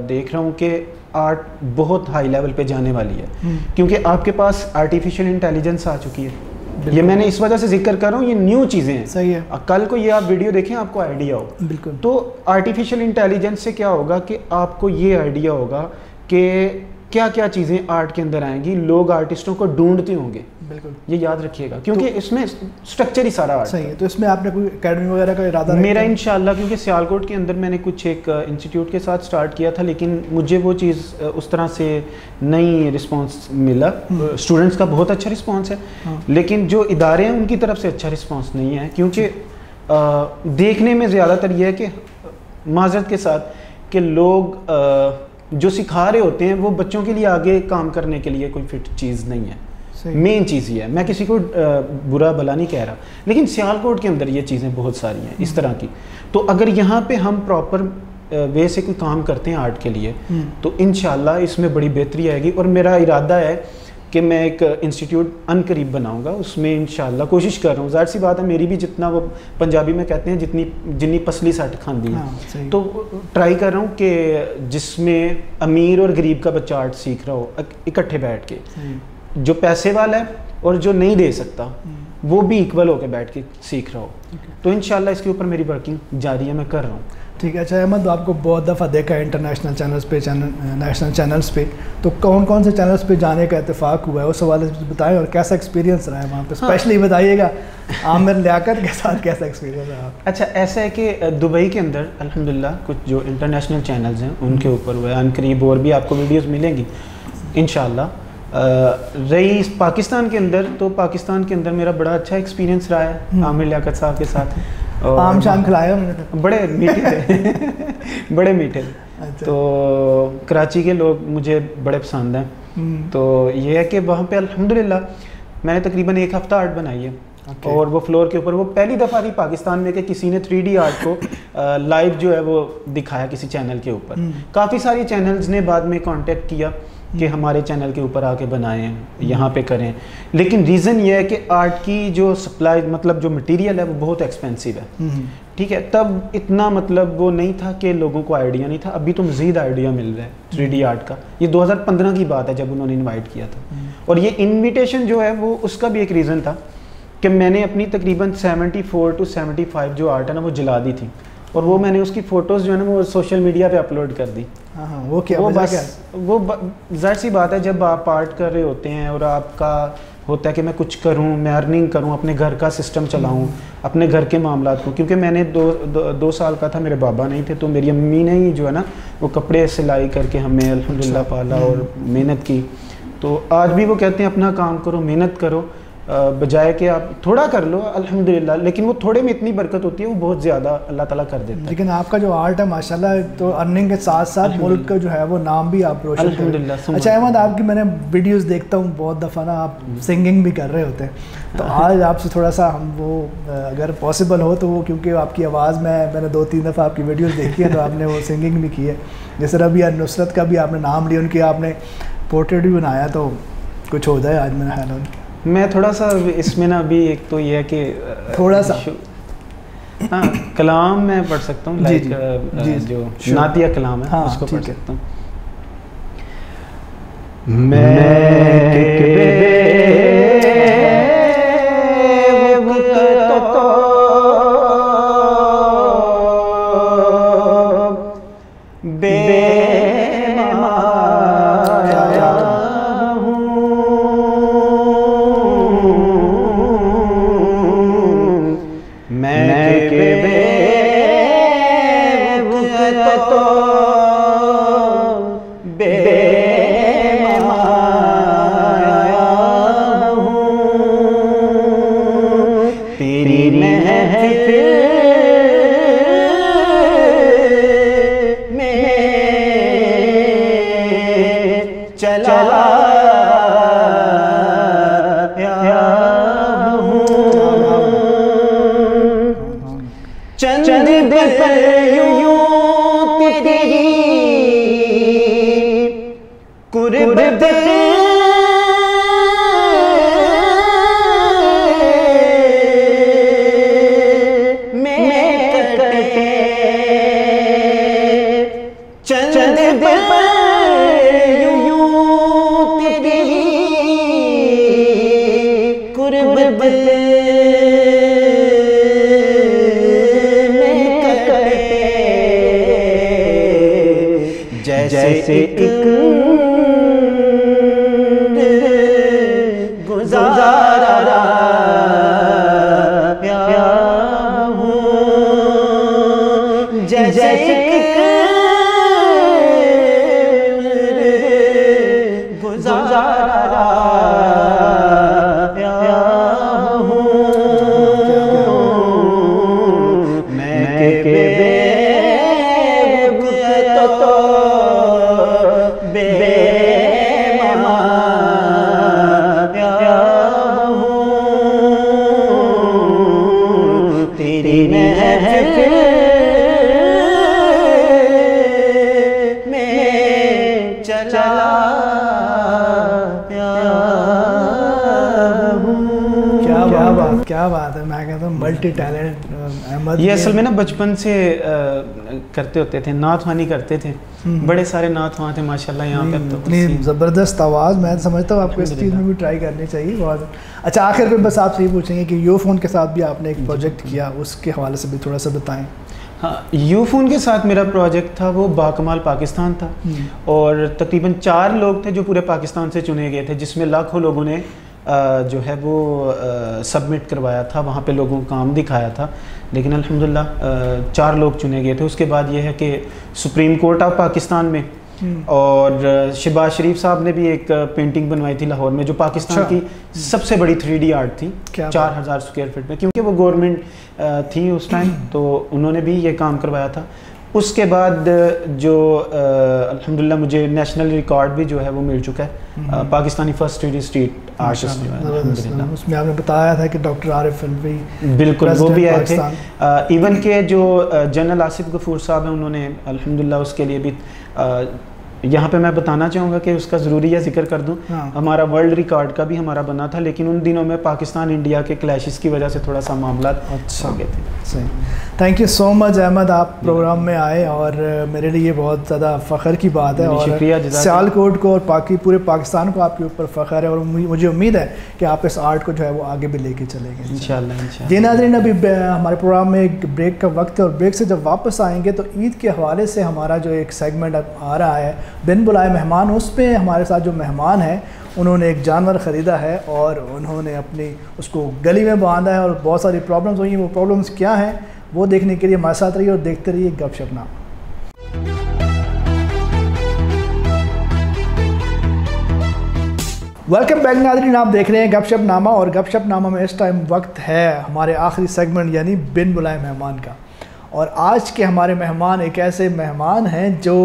देख रहा हूँ कि आर्ट बहुत हाई लेवल पे जाने वाली है, क्योंकि आपके पास आर्टिफिशियल इंटेलिजेंस आ चुकी है। ये मैंने इस वजह से जिक्र कर रहा हूँ, ये न्यू चीज़ें हैं। सही है। कल को ये आप वीडियो देखें आपको आइडिया हो। बिल्कुल। तो आर्टिफिशियल इंटेलिजेंस से क्या होगा कि आपको ये आइडिया होगा कि क्या क्या चीज़ें आर्ट के अंदर आएंगी, लोग आर्टिस्टों को ढूंढते होंगे। बिल्कुल, ये याद रखिएगा, क्योंकि इसमें स्ट्रक्चर ही सारा आर्ट सही है। तो इसमें आपने कोई एकेडमी वगैरह का इरादा? मेरा इंशाल्लाह, क्योंकि सियालकोट के अंदर मैंने कुछ एक इंस्टीट्यूट के साथ स्टार्ट किया था, लेकिन मुझे वो चीज़ उस तरह से नहीं रिस्पांस मिला। स्टूडेंट्स का बहुत अच्छा रिस्पांस है, लेकिन जो इदारे हैं उनकी तरफ से अच्छा रिस्पांस नहीं है, क्योंकि देखने में ज़्यादातर ये है कि माजरत के साथ कि लोग जो सिखा रहे होते हैं वो बच्चों के लिए आगे काम करने के लिए कोई फिट चीज़ नहीं है। मेन चीज़ ये है, मैं किसी को बुरा भला नहीं कह रहा, लेकिन सियालकोट के अंदर ये चीज़ें बहुत सारी हैं इस तरह की। तो अगर यहाँ पे हम प्रॉपर वे से कोई काम करते हैं आर्ट के लिए, तो इंशाल्लाह इसमें बड़ी बेहतरी आएगी। और मेरा इरादा है कि मैं एक इंस्टीट्यूट अनकरीब बनाऊंगा, उसमें इंशाल्लाह कोशिश कर रहा हूँ। ज़ाहिर सी बात है, मेरी भी जितना वो पंजाबी में कहते हैं जितनी पसली सट खांदी है, तो ट्राई कर रहा हूँ कि जिसमें अमीर और गरीब का बच्चा आर्ट सीख रहा हो इकट्ठे बैठ के, जो पैसे वाला है और जो नहीं दे सकता वो भी इक्वल होकर बैठ के सीख रहा हो। तो इंशाल्लाह इसके ऊपर मेरी वर्किंग जारी है, मैं कर रहा हूँ। ठीक है। अच्छा अहमद, आपको बहुत दफ़ा देखा है इंटरनेशनल चैनल्स पे, नेशनल चैनल्स पे, तो कौन कौन से चैनल्स पे जाने का इत्तेफाक हुआ है उस हवाले से बताएं, और कैसा एक्सपीरियंस रहा है वहाँ पे? स्पेशली बताइएगा आमिर लियाकत के साथ कैसा एक्सपीरियंस रहा? अच्छा, ऐसा है कि दुबई के अंदर अल्हम्दुलिल्लाह कुछ जो इंटरनेशनल चैनल्स हैं उनके ऊपर हुआ है अनकरीब, और भी आपको वीडियोज़ मिलेंगी इंशाल्लाह। रही पाकिस्तान के अंदर, तो पाकिस्तान के अंदर मेरा बड़ा अच्छा एक्सपीरियंस रहा है आमिर लियाकत साहब के साथ। आम शाम खिलाया उन्होंने? बड़े मीठे थे बड़े मीठे थे। अच्छा। तो कराची के लोग मुझे बड़े पसंद हैं। तो ये है कि वहाँ पे अल्हम्दुलिल्लाह मैंने तकरीबन 1 हफ़्ता आर्ट बनाई है। और वो फ्लोर के ऊपर, वो पहली दफ़ा थी पाकिस्तान में कि किसी ने 3D आर्ट को लाइव जो है वो दिखाया किसी चैनल के ऊपर। काफ़ी सारी चैनल्स ने बाद में कांटेक्ट किया कि हमारे चैनल के ऊपर आके बनाएं, यहाँ पे करें, लेकिन रीज़न ये है कि आर्ट की जो सप्लाई, मतलब जो मटेरियल है वो बहुत एक्सपेंसिव है। ठीक है, तब इतना मतलब वो नहीं था कि लोगों को आइडिया नहीं था। अभी तो मज़ीद आइडिया मिल रहा है 3D आर्ट का। ये 2015 की बात है जब उन्होंने इन्वाइट किया था, और ये इन्विटेशन जो है वो उसका भी एक रीज़न था कि मैंने अपनी तकरीबन 74 to 75 जो आर्ट है ना वो जला दी थी, और वो मैंने उसकी फ़ोटोज़ जो है ना वो सोशल मीडिया पे अपलोड कर दी। हाँ, वो क्या वो बस वो ज़ाहिर सी बात है, जब आप आर्ट कर रहे होते हैं और आपका होता है कि मैं कुछ करूं, मैं अर्निंग करूं, अपने घर का सिस्टम चलाऊं, अपने घर के मामलात को, क्योंकि मैंने दो साल का था, मेरे बाबा नहीं थे, तो मेरी अम्मी ने ही जो है ना वो कपड़े सिलाई करके हमें अल्हम्दुलिल्लाह पाला और मेहनत की। तो आज भी वो कहते हैं अपना काम करो, मेहनत करो, बजाय कि आप थोड़ा कर लो अल्हम्दुलिल्लाह, लेकिन वो थोड़े में इतनी बरकत होती है, वो बहुत ज़्यादा अल्लाह ताला कर देता है। लेकिन आपका जो आर्ट है माशाल्लाह, तो अर्निंग के साथ साथ मुल्क का जो है वो नाम भी आप रोशन अल्हम्दुलिल्लाह। अच्छा अहमद, आपकी मैंने वीडियोस देखता हूँ बहुत दफ़ा ना, आप सिंगिंग भी कर रहे होते हैं, तो आज आपसे थोड़ा सा हम वो अगर पॉसिबल हो तो वो, क्योंकि आपकी आवाज़ में मैंने 2-3 दफ़ा आपकी वीडियोज़ देखी है, तो आपने वो सिंगिंग भी की है। जैसे रबिया नुसरत का भी आपने नाम लिया, उनकी आपने पोर्ट्रेट भी बनाया, तो कुछ हो जाए आज मेरा ख्याल है। मैं थोड़ा सा इसमें ना अभी एक तो ये है कि थोड़ा सा हाँ कलाम मैं पढ़ सकता हूँ, लाइक जो नातिया कलाम है, हाँ, उसको पढ़ सकता हूँ। जैसे एक गुजारा हूँ, जैसे गुजारा हूँ मैं के क्या बात है। मैं कहता हूँ मल्टी टैलेंट अहमद। ये असल में ना बचपन से करते होते थे, नात वानी करते थे, बड़े सारे नात वहाँ थे माशाल्लाह यहाँ पे। तो इतनी ज़बरदस्त आवाज़, मैं समझता हूँ आपको इस चीज़ में भी ट्राई करनी चाहिए बहुत। अच्छा, आखिर में बस आपसे ये पूछेंगे कि यूफोन के साथ भी आपने एक प्रोजेक्ट किया, उसके हवाले से भी थोड़ा सा बताएं। हाँ, यूफोन के साथ मेरा प्रोजेक्ट था वो बाकमाल पाकिस्तान था, और तकरीबन 4 लोग थे जो पूरे पाकिस्तान से चुने गए थे, जिसमें लाखों लोगों ने जो है वो सबमिट करवाया था, वहाँ पे लोगों को काम दिखाया था, लेकिन अल्हम्दुलिल्लाह 4 लोग चुने गए थे। उसके बाद ये है कि सुप्रीम कोर्ट ऑफ पाकिस्तान में और शहबाज शरीफ साहब ने भी एक पेंटिंग बनवाई थी लाहौर में, जो पाकिस्तान की सबसे बड़ी 3D आर्ट थी 4000 स्क्वायर फीट में, क्योंकि वो गवर्नमेंट थी उस टाइम, तो उन्होंने भी ये काम करवाया था। उसके बाद जो अल्हम्दुलिल्लाह मुझे नेशनल रिकॉर्ड भी जो है वो मिल चुका है, Pakistani first 3D street artist जो है अल्हम्दुलिल्लाह। उसमें आपने बताया था कि डॉक्टर आरिफ अलवी, बिल्कुल वो भी आए थे। इवन के जो जनरल आसिफ गफूर साहब हैं, उन्होंने अल्हम्दुलिल्लाह उसके लिए भी यहाँ पे मैं बताना चाहूँगा कि उसका ज़रूरी है जिक्र कर दूँ, हमारा वर्ल्ड रिकॉर्ड का भी हमारा बना था, लेकिन उन दिनों में पाकिस्तान इंडिया के क्लैशेस की वजह से थोड़ा सा मामला अच्छा हो गए थे। सही, thank you so much Ahmed, आप प्रोग्राम में आए और मेरे लिए बहुत ज़्यादा फ़ख्र की बात है, और सियालकोट को और पूरे पाकिस्तान को आपके ऊपर फ़ख्र है, और मुझे उम्मीद है कि आप इस आर्ट को जो है वो आगे भी लेके चलेंगे इंशाल्लाह। जी नाज़रीन, अभी हमारे प्रोग्राम में एक ब्रेक का वक्त है, और ब्रेक से जब वापस आएंगे तो ईद के हवाले से हमारा जो एक सेगमेंट आ रहा है बिन बुलाए मेहमान, उसमें हमारे साथ जो मेहमान हैं उन्होंने एक जानवर ख़रीदा है और उन्होंने अपनी उसको गली में बांधा है, और बहुत सारी प्रॉब्लम्स हुई हैं। वो प्रॉब्लम्स क्या हैं वो देखने के लिए हमारे साथ रहिए और देखते रहिए गपशप नामा। वेलकम बैक नाज़रीन, आप देख रहे हैं गपशप नामा, और गपशप नामा में इस टाइम वक्त है हमारे आखिरी सेगमेंट यानी बिन बुलाए मेहमान का। और आज के हमारे मेहमान एक ऐसे मेहमान हैं जो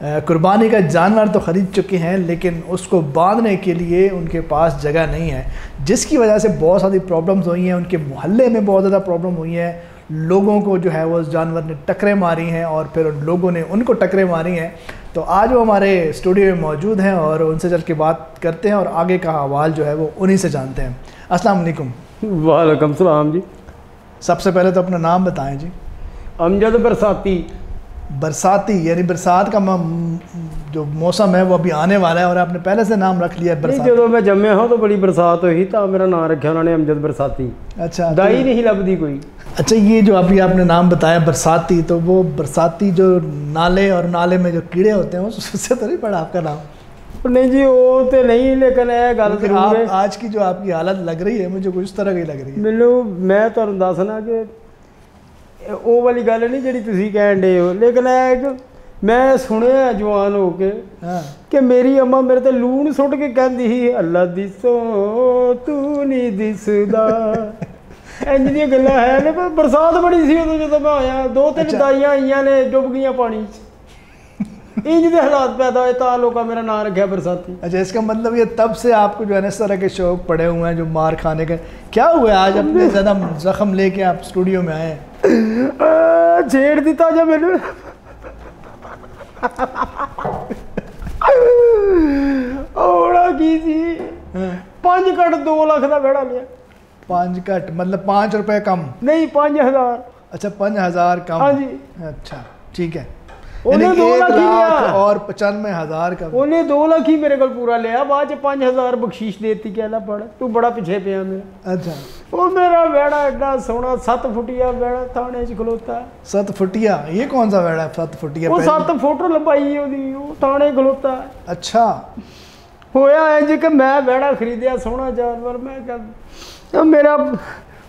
कुर्बानी का जानवर तो ख़रीद चुके हैं, लेकिन उसको बांधने के लिए उनके पास जगह नहीं है, जिसकी वजह से बहुत सारी प्रॉब्लम्स हुई हैं। उनके मोहल्ले में बहुत ज़्यादा प्रॉब्लम हुई है, लोगों को जो है वो उस जानवर ने टक्करें मारी हैं, और फिर उन लोगों ने उनको टक्करें मारी हैं। तो आज वो हमारे स्टूडियो में मौजूद हैं और उनसे चल के बात करते हैं और आगे का हवाल जो है वो उन्हीं से जानते हैं। अस्सलाम वालेकुम। वालेकुम सलाम जी। सबसे पहले तो अपना नाम बताएं जी। अमजद बरसाती। बरसाती यानी बरसात का जो मौसम है वो अभी आने वाला है और आपने पहले से नाम रख लिया है बरसाती। जो मैं जम्मे हाँ तो बड़ी बरसात हुई तो मेरा नाम रखा उन्होंने अमजद बरसाती। अच्छा, दाई नहीं लभदी कोई। अच्छा, ये जो अभी आपने नाम बताया बरसाती, तो वो बरसाती जो नाले और नाले में जो कीड़े होते हैं उससे तो नहीं पड़ा आपका नाम? नहीं जी वो तो नहीं, लेकिन यह गल आप आज की जो आपकी हालत लग रही है मुझे कुछ तरह की लग रही है। मैनू मैं तुहानू दसना कि वो वाली गल नहीं जी तुसीं कहण डे हो, लेकिन एक मैं सुनिया जवान हो के कि मेरी अम्मा मेरे ते लूण सुट के कहती ही अल्लाह दिसो तू नहीं दिसदा। इंज दी गल्लां है ने, पर बरसात बड़ी सी उदों जदों मैं आया, 2-3 दाइयां आईयां ने डुब गईयां पानी च, इंज दे हालात पैदा होए तां लोकां मेरा नाम रखा बरसाती। अच्छा, इसका मतलब ये तब से आपको जो है ना इस तरह के शौक पड़े हुए हैं जो मार खाने के। क्या हुआ आज अपने ज़्यादा जख्म लेके आप स्टूडियो में आए? छेड़ दिता जब मैंने ओड़ा की थी 5 कट 2 लाख का बेड़ा लिया। 5 कट मतलब 5 रुपए कम? नहीं 5000। अच्छा 5000 कम। हाँ जी। अच्छा ठीक है, उन्हें 2 लाख ही लिया और 95,000 का। उन्हें 2 लाख ही मेरे को पूरा लिया, बाद 5000 बख्शीश देती कहला पड़ तू बड़ा पीछे पिया मेरा। अच्छा, वो मेरा बेड़ा एडा सोना 7 फुटिया बेड़ा थाने च खलोता। 7 फुटिया? ये कौन सा बेड़ा है 7 फुटिया? वो 7 फुट लंबाई ओदी, वो थाने खलोता। अच्छा, होया है जी कि मैं बेड़ा खरीदिया सोना जानवर, मैं क्या मेरा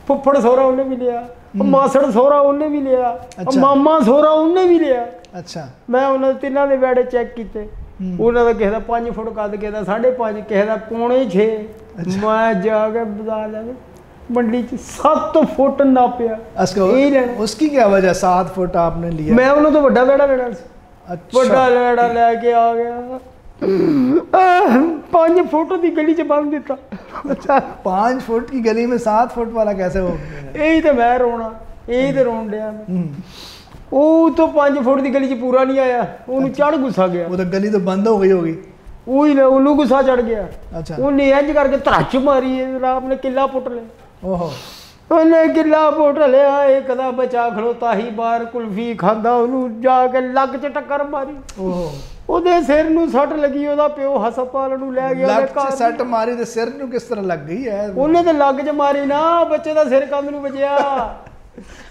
फुफड़ सोहरा उन्हें भी लिया, मासड़ सोहरा उन्हें भी लिया, मामा सोहरा उन्हें भी लिया। अच्छा, मैं उन्होंने तिन्हों के बेड़े चेक किए, उन्होंने किसी का 5 फुट कद, किसी का 5.5, किसी का 5.25। मैं जाके बाजार जाके मंडी च 7 फुट नापिया। उसकी क्या वजह 7 फुट आपने लिया? मैं उन्होंने तो बड़ा बेड़ा लेना। अच्छा, बड़ा बेड़ा लैके आ गया, 5 फुट की गली च बंद दिता। अच्छा, 5 फुट की गली में 7 फुट वाला कैसे हो गया? यही तो मैं रोना, यही तो रोन दिया। वो तो 5 फुट की गली च पूरा नहीं आया, उन्हें चढ़ गुस्सा गया। वो तो गली तो बंद हो गई होगी। वही ना, उन्हें गुस्सा चढ़ गया। अच्छा, उन्हें इंज करके धरच मारी, आपने किला पुट लिया। ओहो, उन्हें किला पुट लिया, एक दा बचा खलोता ही बाहर कुल्फी खांदा, उन्हें जाके लग च टक्कर मारी। ओहो, ਉਹਦੇ ਸਿਰ ਨੂੰ ਸੱਟ ਲੱਗੀ, ਉਹਦਾ ਪਿਓ ਹਸਪਤਾਲ ਨੂੰ ਲੈ ਗਿਆ। ਲੱਗ 'ਚ ਸੱਟ ਮਾਰੀ ਤੇ ਸਿਰ ਨੂੰ ਕਿਸ ਤਰ੍ਹਾਂ ਲੱਗ ਗਈ ਹੈ? ਉਹਨੇ ਤੇ ਲੱਗ 'ਚ ਮਾਰੀ ਨਾ, ਬੱਚੇ ਦਾ ਸਿਰ ਕੰਧ ਨੂੰ ਵੱਜਿਆ।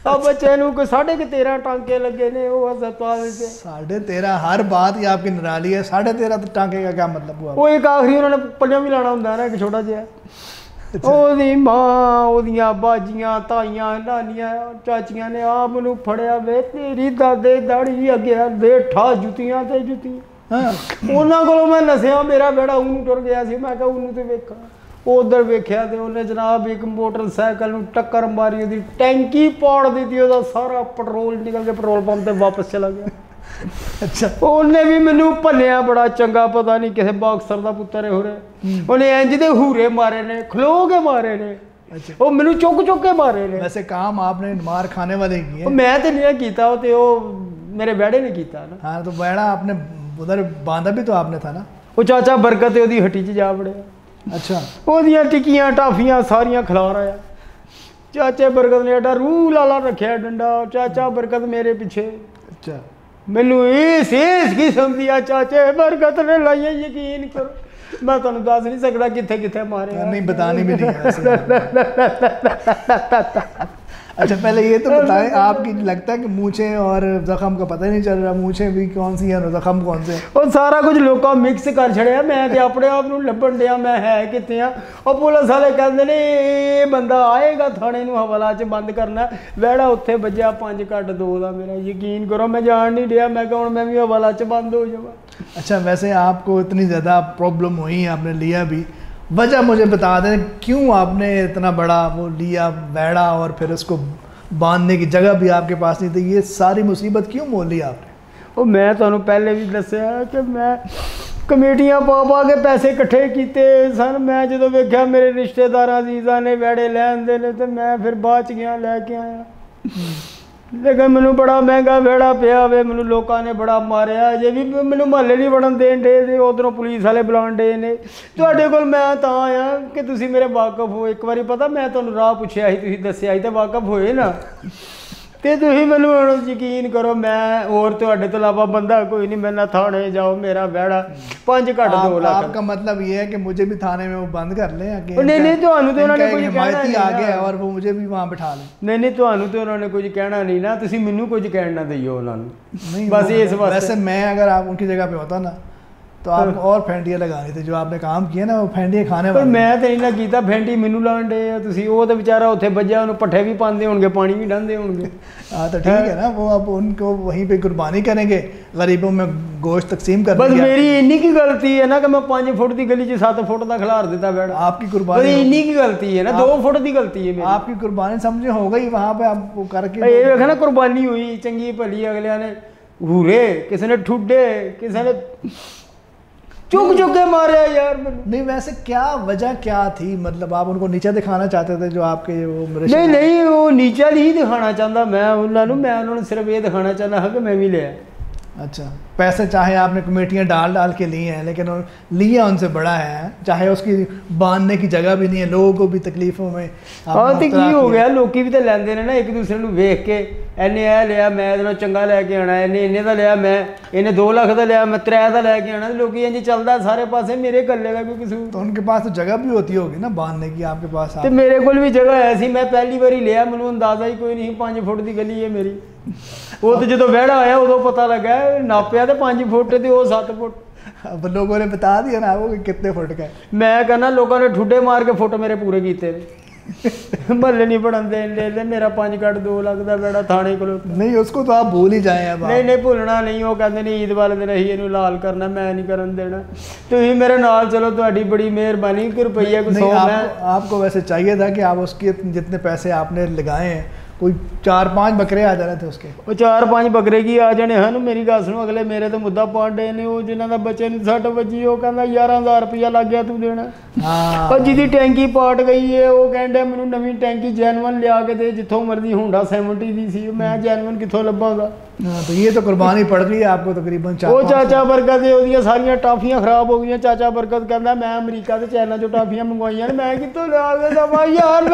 ਆ ਬੱਚੇ ਨੂੰ ਕੋਈ 13.5 टांके लगे ने वो हस्पताल से। 13.5? हर बात ही आपकी निराली है। 13.5 टांके का क्या मतलब हुआ? वो एक आखिरी उन्होंने पलिया भी लाना होंगे ना, एक छोटा जिहा। ਉਹਦੀ ਮਾਂ, ਉਹਦੀਆਂ ਬਾਜੀਆਂ, ਤਾਈਆਂ, ਨਾਨੀਆਂ, ਚਾਚੀਆਂ ਨੇ ਆਪ ਨੂੰ ਫੜਿਆ, ਵੇ ਤੇਰੀ ਦਾਦੇ ਦਾੜੀ ਅੱਗੇ ਦੇ ਠਾ ਜੁੱਤੀਆਂ ਤੇ ਜੁੱਤੀਆਂ। ਉਹਨਾਂ ਕੋਲੋਂ ਮੈਂ ਨਸਿਆ, ਮੇਰਾ ਬੇੜਾ ਉਹਨੂੰ ਟੁਰ ਗਿਆ ਸੀ। ਮੈਂ ਕਿਹਾ ਉਹਨੂੰ ਤੇ ਵੇਖਾਂ, ਉਧਰ ਵੇਖਿਆ ਤੇ ਉਹਨੇ ਜਨਾਬ ਇੱਕ ਮੋਟਰਸਾਈਕਲ ਨੂੰ ਟੱਕਰ ਮਾਰੀ, ਉਹਦੀ ਟੈਂਕੀ ਪਾੜ ਦਿੱਤੀ, ਉਹਦਾ ਸਾਰਾ ਪੈਟਰੋਲ ਨਿਕਲ ਕੇ ਪੈਟਰੋਲ ਪੰਪ ਤੇ ਵਾਪਸ ਚਲਾ ਗਿਆ। अच्छा, ਉਹਨੇ ਵੀ ਮੈਨੂੰ ਭੰਨਿਆ ਬੜਾ ਚੰਗਾ, ਪਤਾ ਨਹੀਂ ਕਿਸੇ ਬਾਕਸਰ ਦਾ ਪੁੱਤਰ ਹੈ ਹੋਰੇ। ਉਹਨੇ ਇੰਜ ਦੇ ਹੂਰੇ ਮਾਰੇ ਨੇ, ਖਲੋ ਕੇ ਮਾਰੇ ਨੇ। अच्छा, ਉਹ ਮੈਨੂੰ ਚੁੱਕ ਚੁੱਕ ਕੇ ਮਾਰੇ ਨੇ। वैसे काम आपने मार खाने वाले किए? मैं तो नहीं कीता, वो तो मेरे बेड़े ने कीता ना। हाँ, तो बेड़ा आपने उधर बांधा भी तो आपने था ना? वो चाचा बरकत ਉਹਦੀ ਹੱਟੀ 'ਚ ਜਾ ਵੜਿਆ। अच्छा, ਉਹਦੀਆਂ ਟਿੱਕੀਆਂ ਟਾਫੀਆਂ ਸਾਰੀਆਂ ਖਿਲਾ ਰਿਹਾ। ਚਾਚੇ ਬਰਕਤ ਨੇ ਐਡਾ ਰੂਹ ਲਾਲਾ ਰੱਖਿਆ ਡੰਡਾ। ਚਾਚਾ ਬਰਕਤ ਮੇਰੇ ਪਿੱਛੇ। अच्छा, ਮੈਨੂੰ ਇਸ ਕਿਸਮ ਦੀਆਂ ਚਾਚੇ ਬਰਕਤ ਨੇ ਲਾਈਆਂ, ਯਕੀਨ ਕਰੋ मैं ਤੁਹਾਨੂੰ ਦੱਸ ਨਹੀਂ ਸਕਦਾ ਕਿੱਥੇ ਕਿੱਥੇ ਮਾਰਿਆ। नहीं बतानी भी नहीं है। अच्छा, पहले ये तो बताएं, आपकी लगता है कि मूछें और जख्म का पता ही नहीं चल रहा, मूछें भी कौन सी हैं और जख्म कौन से? ਉਹ ਸਾਰਾ ਕੁਝ ਲੋਕਾਂ ਮਿਕਸ ਕਰ ਛੜਿਆ। ਮੈਂ ਤੇ ਆਪਣੇ ਆਪ ਨੂੰ ਲੱਭਣ ਡਿਆ ਮੈਂ ਹੈ ਕਿੱਥੇ ਆ। ਉਹ ਪੁਲਿਸ ਵਾਲੇ ਕਹਿੰਦੇ ਨੇ ਇਹ ਬੰਦਾ ਆਏਗਾ ਥਾਣੇ ਨੂੰ ਹਵਾਲਾ 'ਚ ਬੰਦ ਕਰਨਾ। ਵਹਿੜਾ ਉੱਥੇ ਵੱਜਿਆ 5 ਕੱਟ 2 ਦਾ। ਮੇਰਾ ਯਕੀਨ ਕਰੋ ਮੈਂ ਜਾਣ ਨਹੀਂ ਡਿਆ। ਮੈਂ ਕਿਹਾ ਹੁਣ मैं भी हवाला 'ਚ ਬੰਦ हो जावा। अच्छा, वैसे आपको इतनी ज़्यादा प्रॉब्लम हुई, आपने लिया भी, वजह मुझे बता दें क्यों आपने इतना बड़ा वो लिया बैड़ा और फिर उसको बांधने की जगह भी आपके पास नहीं थी? ये सारी मुसीबत क्यों मोल ली आपने? ਉਹ ਮੈਂ ਤੁਹਾਨੂੰ ਪਹਿਲੇ ਵੀ ਦੱਸਿਆ ਕਿ ਮੈਂ ਕਮੇਟੀਆਂ ਪਾ ਪਾ ਕੇ ਪੈਸੇ ਇਕੱਠੇ ਕੀਤੇ ਸਨ। ਮੈਂ ਜਦੋਂ ਵੇਖਿਆ ਮੇਰੇ ਰਿਸ਼ਤੇਦਾਰਾਂ ਅਜ਼ੀਜ਼ਾਂ ਨੇ ਵੈੜੇ ਲੈਂਦੇ ਨੇ ਤੇ ਮੈਂ ਫਿਰ ਬਾਅਦ 'ਚ ਗਿਆ ਲੈ ਕੇ ਆਇਆ। ਲੇਕਿਨ ਮੈਨੂੰ ਬੜਾ ਮਹਿੰਗਾ ਵਿਹੜਾ ਪਿਆ ਵੇ। ਮੈਨੂੰ ਲੋਕਾਂ ਨੇ ਬੜਾ ਮਾਰਿਆ। ਜੇ ਵੀ ਮੈਨੂੰ ਮੁਹੱਲੇ ਨਹੀਂ ਵੜਨ ਦੇਣ ਡੇ ਤੇ ਉੱਧਰੋਂ ਪੁਲਿਸ ਵਾਲੇ ਬੁਲਾਉਣ ਡੇ ਨੇ। ਤੁਹਾਡੇ ਕੋਲ ਮੈਂ ਤਾਂ ਆਇਆ ਕਿ ਤੁਸੀਂ ਮੇਰੇ ਵਾਕਫ ਹੋ। ਇੱਕ ਵਾਰੀ ਪਤਾ ਮੈਂ ਤੁਹਾਨੂੰ ਰਾਹ ਪੁੱਛਿਆ ਸੀ, ਤੁਸੀਂ ਦੱਸਿਆ ਸੀ ਤੇ ਵਾਕਫ ਹੋਏ ਨਾ। ਤੇ ਤੁਸੀਂ ਮੈਨੂੰ ਹੁਣ ਯਕੀਨ ਕਰੋ, ਮੈਂ ਹੋਰ ਤੁਹਾਡੇ ਤੋਂ ਇਲਾਵਾ ਬੰਦਾ कोई नहीं, मैं ना थाने जाओ, मेरा बेड़ा 5 घट 2 लाख। आपका मतलब ये है कि मुझे भी थाने में वो बंद कर लें? नहीं ਤੁਹਾਨੂੰ ਤੇ ਉਹਨਾਂ ਨੇ ਕੁਝ ਕਹਿਣਾ नहीं, आ गया और वो मुझे भी वहाँ बिठा लें। नहीं ਤੁਹਾਨੂੰ ਤੇ ਉਹਨਾਂ ਨੇ ਕੁਝ ਕਹਿਣਾ नहीं ना, ਤੁਸੀਂ ਮੈਨੂੰ ਕੁਝ ਕਹਿਣ ਨਾ ਦਿਓ ਉਹਨਾਂ ਨੂੰ। नहीं बस इस वास्ते। वैसे मैं अगर आप उनकी जगह पे होता ना तो आपको और फैंटियाँ लगानी थी, जो आपने काम किया ना वो फैंटियाँ खाने पर मैं तो नहीं ना कीता, फैंटी मैनू लाण डे तुसी, वो तो बेचारा उत्थे बज्जा, उन्होंने पट्ठे भी पाते होंगे, पानी भी डालते होंगे। हाँ तो ठीक है ना, वो अब उनको वहीं पे कुर्बानी करेंगे, गरीबों में गोश्त तकसीम कर बस मेरी इन्नी की गलती है ना कि मैं 5 फुट की गली च 7 फुट का खिलार देता बैठ। आपकी कुर्बानी इन्नी की गलती है ना, 2 फुट की गलती है मेरी। आपकी कुर्बानी समझे हो गई वहाँ पे, आप वो करके ये देखा ना कुर्बानी हुई चंगी भली, अगलिया ने हूरे, किसी ने ठुड्डे, किसी ने चुक चुक के मारे यार। नहीं वैसे क्या वजह क्या थी, मतलब आप उनको नीचा दिखाना चाहते थे जो आपके वो नहीं वो नीचा नहीं दिखाना चाहता मैं उन्होंने सिर्फ ये दिखाना चाहता है कि मैं भी लिया। अच्छा, पैसे चाहे आपने कमेटियाँ डाल डाल के लिए हैं, लेकिन लिया उनसे बड़ा है, चाहे उसकी बांधने की जगह भी नहीं है, लोगों को भी तकलीफों में। हाँ तो की हो गया, लोग भी तो लेंदे ने ना एक दूसरे को वेख के, इन्हें यह लिया मैं इन्हें चंगा लैके आना, इन्हें इन्हें का लिया मैं, इन्हें 2 लाख का लिया मैं 3 का लैके आना, लोग इंज चलता सारे पासे, मेरे कल्ले का कोई कसूर। तो उनके पास तो जगह भी होती होगी ना बांधने की, आपके पास तो मेरे को भी जगह है सी, मैं पहली बारी लिया, मैंने अंदाजा ही कोई नहीं, 5 फुट की गली है मेरी। वो तो जो वेड़ा आया उदो पता लगा, नापया तो 5 फुट ते वो 7 फुट। अब लोगों ने बता दिया ना वो कितने फुट का है। मैं कहना लोगों ने ठुड्डे मार के फुट मेरे पूरे किए महल्ले नहीं पढ़न दे, मेरा 5 घट 2 लाख का बेड़ा थाने को। नहीं उसको तो आप भूल ही जाए अब। नहीं भूलना नहीं, वो कहते नहीं ईद वाले दिन अं इनू लाल करना, मैं नहीं करन देना, तुम मेरे नाल चलो, तुम्हारी बड़ी मेहरबानी, कि रुपया कुछ आपको वैसे चाहिए था कि आप उसके जितने पैसे आपने लगाए हैं कोई 4-5 बकरे आ जाने थे उसके। वो 4-5 बकरे की आ जाने हैं, मेरी गल सुनो, अगले मेरे तो मुद्दा पाड़ डे ने, वो जिन्हों का बच्चे ने 60 बजी, वो कहना 11,000 रुपया लग गया तू देना। और जिदी टैंकी पाट गई है वो कहते मैनू नवी टैंकी जैनवन लिया के दे, जितों मर्जी हुंडा 70 दी सी, मैं जैनवन कितों लभांगा। तो ये तो कुर्बानी पड़ गई है आपको तकरीबन 4। वो चाचा बरकत ओदियां सारियां टाफियां खराब हो गई, चाचा बरकत कहता मैं अमरीका से चाइना जो टाफियां मंगवाइयां, मैं कितों लिया के दवा यार।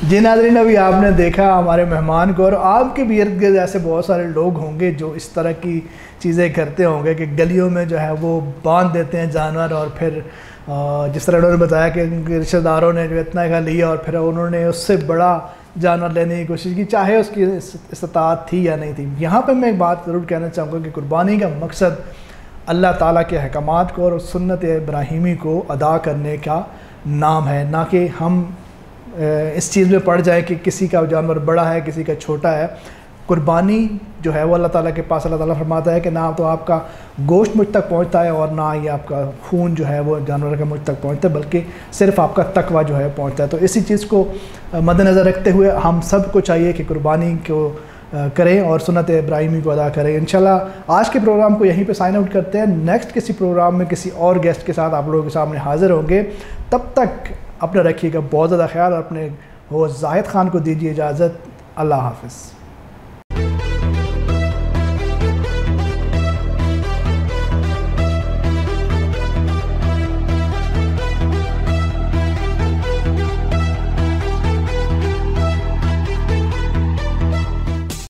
जी नाज़रीन, अभी आपने देखा हमारे मेहमान को, और आपके भी इर्द गिर्द ऐसे बहुत सारे लोग होंगे जो इस तरह की चीज़ें करते होंगे कि गलियों में जो है वो बांध देते हैं जानवर, और फिर जिस तरह उन्होंने बताया कि उनके रिश्तेदारों ने जो इतना का लिया और फिर उन्होंने उससे बड़ा जानवर लेने की कोशिश की, चाहे उसकी इस्तात थी या नहीं थी। यहाँ पर मैं एक बात ज़रूर कहना चाहूँगा कि कुर्बानी का मकसद अल्लाह ताला के अहकामात को और सुन्नत इब्राहीमी को अदा करने का नाम है, ना कि हम इस चीज़ में पड़ जाए कि किसी का जानवर बड़ा है किसी का छोटा है। कुर्बानी जो है वो अल्लाह ताला के पास, अल्लाह ताला फरमाता है कि ना तो आपका गोश्त मुझ तक पहुंचता है और ना ही आपका खून जो है वो जानवर का मुझ तक पहुंचता है, बल्कि सिर्फ आपका तकवा जो है पहुंचता है। तो इसी चीज़ को मद्देनज़र रखते हुए हम सब को चाहिए कि कुर्बानी को करें और सुन्नत इब्राहीमी को अदा करें। इंशाल्लाह आज के प्रोग्राम को यहीं पे साइन आउट करते हैं। नेक्स्ट किसी प्रोग्राम में किसी और गेस्ट के साथ आप लोगों के सामने हाज़िर होंगे। तब तक अपना रखिएगा बहुत ज़्यादा ख्याल, और अपने होस्ट जाहिद खान को दीजिए इजाज़त। अल्लाह हाफ़िज़।